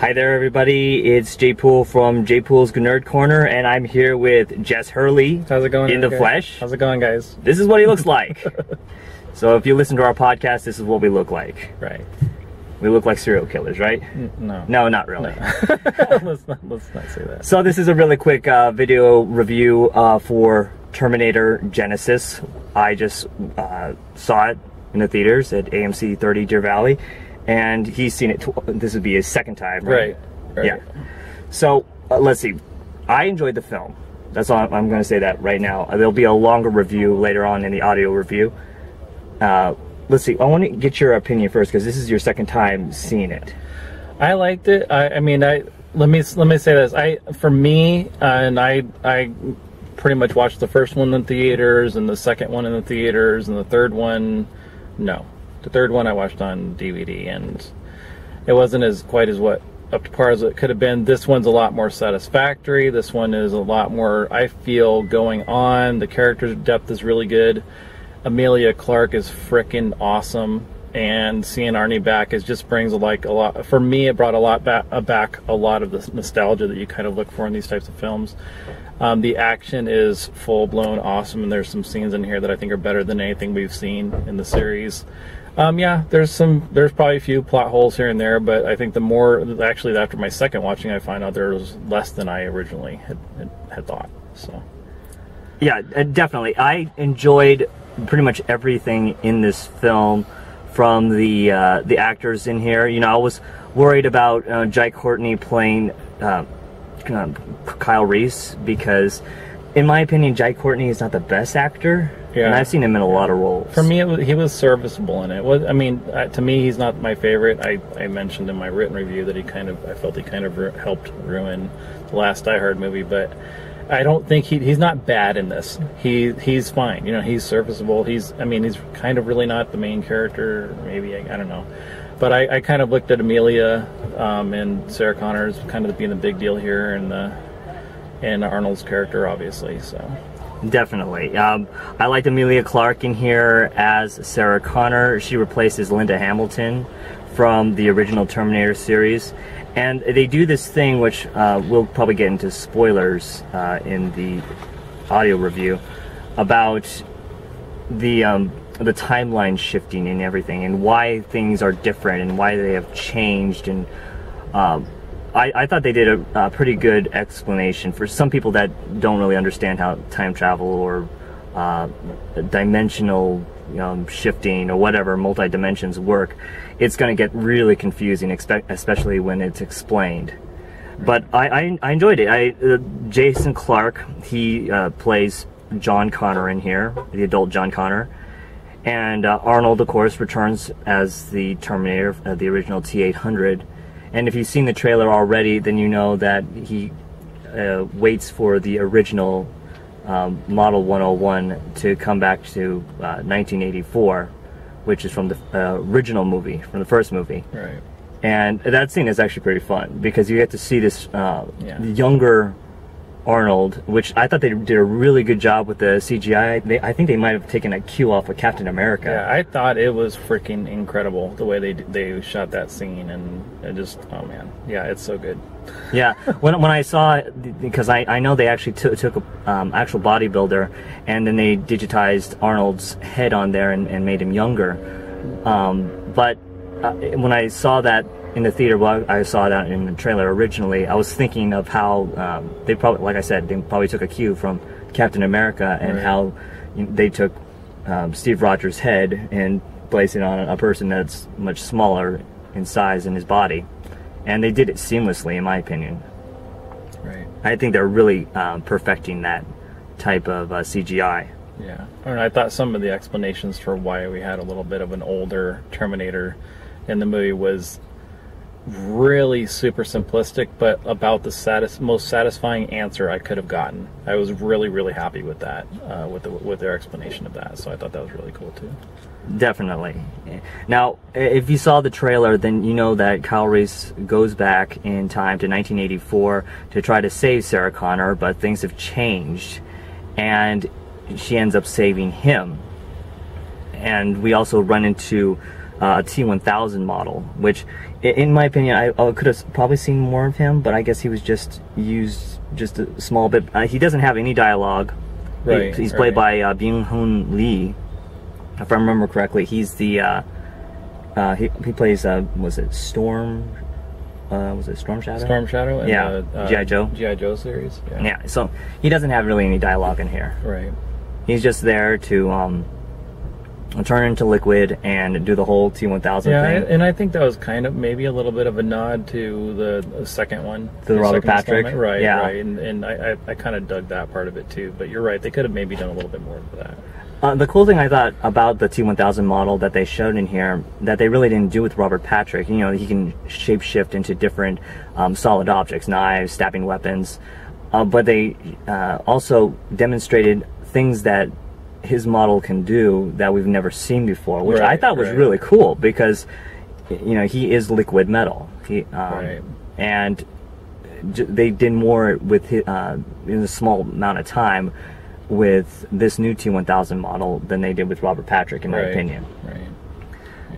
Hi there, everybody. It's JPOOL from JPOOL's GNERD Corner, and I'm here with Jess Hurley. How's it going? In the flesh. How's it going, guys? This is what he looks like. So if you listen to our podcast, this is what we look like. Right. We look like serial killers, right? No. No, not really. No. let's not say that. So this is a really quick video review for Terminator Genisys. I just saw it in the theaters at AMC 30 Deer Valley, and he's seen it. This would be his second time, right? Right. Yeah. So let's see. I enjoyed the film. That's all. I'm going to say that right now. There'll be a longer review later on in the audio review. Let's see. I want to get your opinion first because this is your second time seeing it. I liked it. I mean, let me say this. For me, and I pretty much watched the first one in theaters and the second one in the theaters and the third one, no. The third one I watched on DVD, and it wasn't quite as up to par as it could have been. This one's a lot more satisfactory. This one is a lot more, I feel, going on. The character depth is really good. Emilia Clarke is freaking awesome, and seeing Arnie back just brings a lot. For me, it brought back a lot of the nostalgia that you kind of look for in these types of films. The action is full-blown awesome, and there's some scenes in here that I think are better than anything we've seen in the series. Yeah, there's probably a few plot holes here and there, but I think actually after my second watching, I find out there was less than I originally had thought. So yeah, definitely. I enjoyed pretty much everything in this film, from the actors in here. You know, I was worried about Jai Courtney playing Kyle Reese, because in my opinion Jai Courtney is not the best actor. Yeah. And I've seen him in a lot of roles. For me, he was serviceable in it. I mean, to me, he's not my favorite. I mentioned in my written review that I felt he kind of helped ruin the last Die Hard movie, but I don't think he's not bad in this. He's fine. You know, he's serviceable. He's kind of really not the main character. Maybe I don't know, but I kind of looked at Emilia and Sarah Connor as kind of being the big deal here, and Arnold's character, obviously. So. Definitely. I liked Emilia Clarke in here as Sarah Connor. She replaces Linda Hamilton from the original Terminator series. And they do this thing, which we'll probably get into spoilers in the audio review, about the timeline shifting and everything, and why things are different and why they have changed. And I thought they did a pretty good explanation for some people that don't really understand how time travel or dimensional shifting or whatever multi-dimensions work. It's going to get really confusing, especially when it's explained. But I enjoyed it. Jason Clarke, he plays John Connor in here, the adult John Connor. And Arnold, of course, returns as the Terminator, the original T-800. And if you've seen the trailer already, then you know that he waits for the original Model 101 to come back to 1984, which is from the original movie, from the first movie. Right. And that scene is actually pretty fun, because you get to see this younger Arnold, which I thought they did a really good job with the CGI. I think they might have taken a cue off of Captain America. Yeah, I thought it was freaking incredible the way they shot that scene, and it just, oh man, yeah, it's so good. Yeah, when I saw it, because I know they actually took a actual bodybuilder, and then they digitized Arnold's head on there and made him younger. But when I saw that in the theater, well, I saw that in the trailer originally, I was thinking of how they probably, like I said, they probably took a cue from Captain America, and how they took Steve Rogers' head and placed it on a person that's much smaller in size in his body. And they did it seamlessly, in my opinion. Right. I think they're really perfecting that type of CGI. Yeah. I thought some of the explanations for why we had a little bit of an older Terminator in the movie was really super simplistic, but about the most satisfying answer I could have gotten. I was really, really happy with that, with their explanation of that. So I thought that was really cool too. Definitely. Now, if you saw the trailer, then you know that Kyle Reese goes back in time to 1984 to try to save Sarah Connor, but things have changed, and she ends up saving him. And we also run into a T1000 model, which, in my opinion, I could have probably seen more of him, but I guess he was just used just a small bit. He doesn't have any dialogue. Right. He's played by Byung-hun Lee, if I remember correctly. He's the he plays was it Storm? Was it Storm Shadow? Storm Shadow. In yeah. the, G.I. Joe. G.I. Joe series. Yeah. Yeah. So he doesn't have really any dialogue in here. Right. He's just there to turn into liquid and do the whole T1000 thing. And I think that was kind of maybe a little bit of a nod to the second one. To the Robert Patrick. Right, yeah. right. And I kind of dug that part of it too. But you're right, they could have maybe done a little bit more of that. The cool thing I thought about the T1000 model that they showed in here that they really didn't do with Robert Patrick, you know, he can shapeshift into different solid objects, knives, stabbing weapons, but they also demonstrated things that his model can do that we've never seen before, which I thought was really cool because, you know, he is liquid metal. And they did more with his, in a small amount of time with this new T1000 model than they did with Robert Patrick, in my opinion.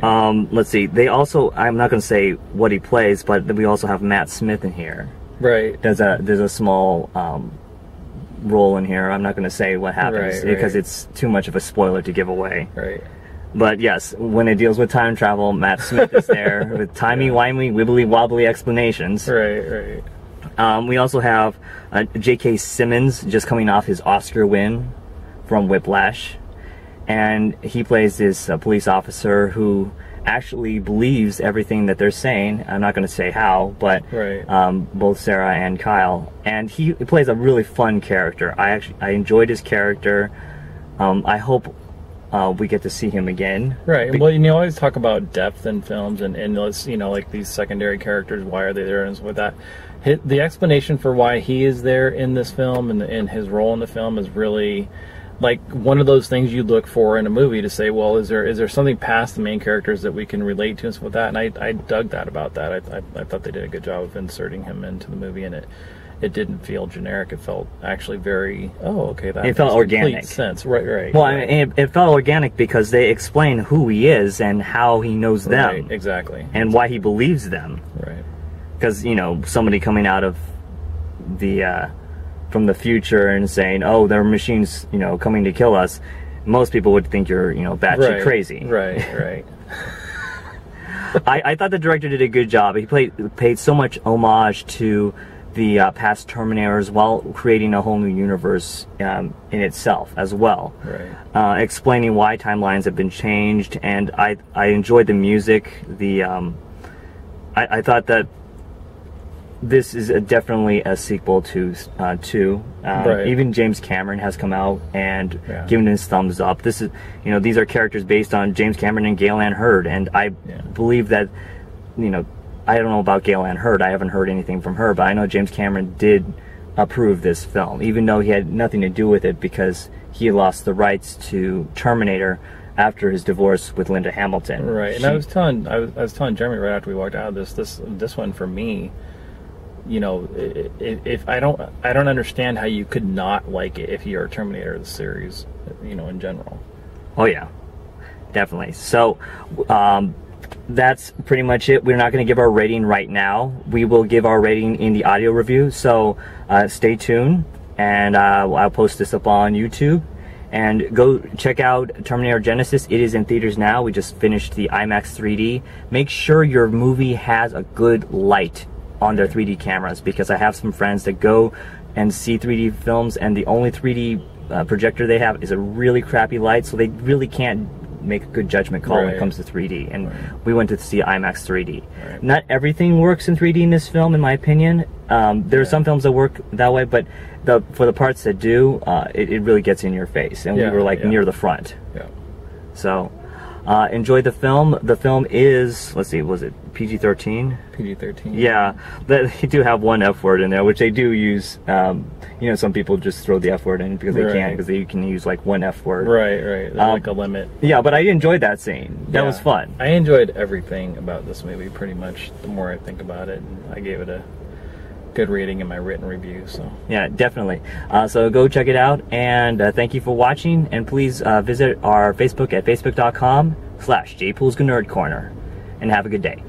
Let's see. They also, I'm not going to say what he plays, but we also have Matt Smith in here. There's a small role in here. I'm not going to say what happens because it's too much of a spoiler to give away. But yes, when it deals with time travel, Matt Smith is there with timey-wimey, wibbly-wobbly explanations. We also have J.K. Simmons just coming off his Oscar win from Whiplash, and he plays this police officer who actually believes everything that they're saying. I'm not going to say how, but both Sarah and Kyle, and he plays a really fun character. I enjoyed his character. I hope we get to see him again. Well, you always talk about depth in films, and let's, you know, like these secondary characters, why are they there, and with that. The explanation for why he is there in this film and his role in the film is really like one of those things you look for in a movie to say, well, is there something past the main characters that we can relate to and stuff with that? And I dug that about that. I thought they did a good job of inserting him into the movie, and it didn't feel generic. It felt actually very it felt organic. Complete sense. Well, I mean, it felt organic because they explain who he is and how he knows them. Exactly. And why he believes them. Because, you know, somebody coming out of the from the future and saying, oh, there are machines, you know, coming to kill us, most people would think you're, you know, batshit crazy. I thought the director did a good job. He paid so much homage to the past Terminators while creating a whole new universe in itself as well. Explaining why timelines have been changed, and I enjoyed the music. I thought that this is definitely a sequel to 2. Even James Cameron has come out and given his thumbs up. This is, you know, these are characters based on James Cameron and Gail Ann Hurd, and I believe that, you know, I don't know about Gail Ann Hurd. I haven't heard anything from her, but I know James Cameron did approve this film, even though he had nothing to do with it because he lost the rights to Terminator after his divorce with Linda Hamilton. And I was telling Jeremy right after we walked out of this one, for me, you know, if I don't understand how you could not like it if you're a Terminator of the series, you know, in general. Oh yeah, definitely. So that's pretty much it. We're not going to give our rating right now. We will give our rating in the audio review, so stay tuned, and I'll post this up on YouTube. And go check out Terminator Genisys. It is in theaters now. We just finished the IMAX 3D. Make sure your movie has a good light on their 3D cameras, because I have some friends that go and see 3D films, and the only 3D projector they have is a really crappy light, so they really can't make a good judgment call when it comes to 3D. And we went to see IMAX 3D. Not everything works in 3D in this film, in my opinion. There are some films that work that way, but for the parts that do, it really gets in your face, and we were like near the front. So enjoy the film. The film is, let's see, was it PG-13? PG-13. Yeah, they do have one F word in there, which they do use. You know, some people just throw the F word in because they can't, because they can use like one F word. There's like a limit. Yeah, but I enjoyed that scene. That was fun. I enjoyed everything about this movie pretty much. The more I think about it, and I gave it a good rating in my written review. So yeah, definitely. So go check it out, and thank you for watching. And please visit our Facebook at facebook.com/JPOOL's GNERD Corner, and have a good day.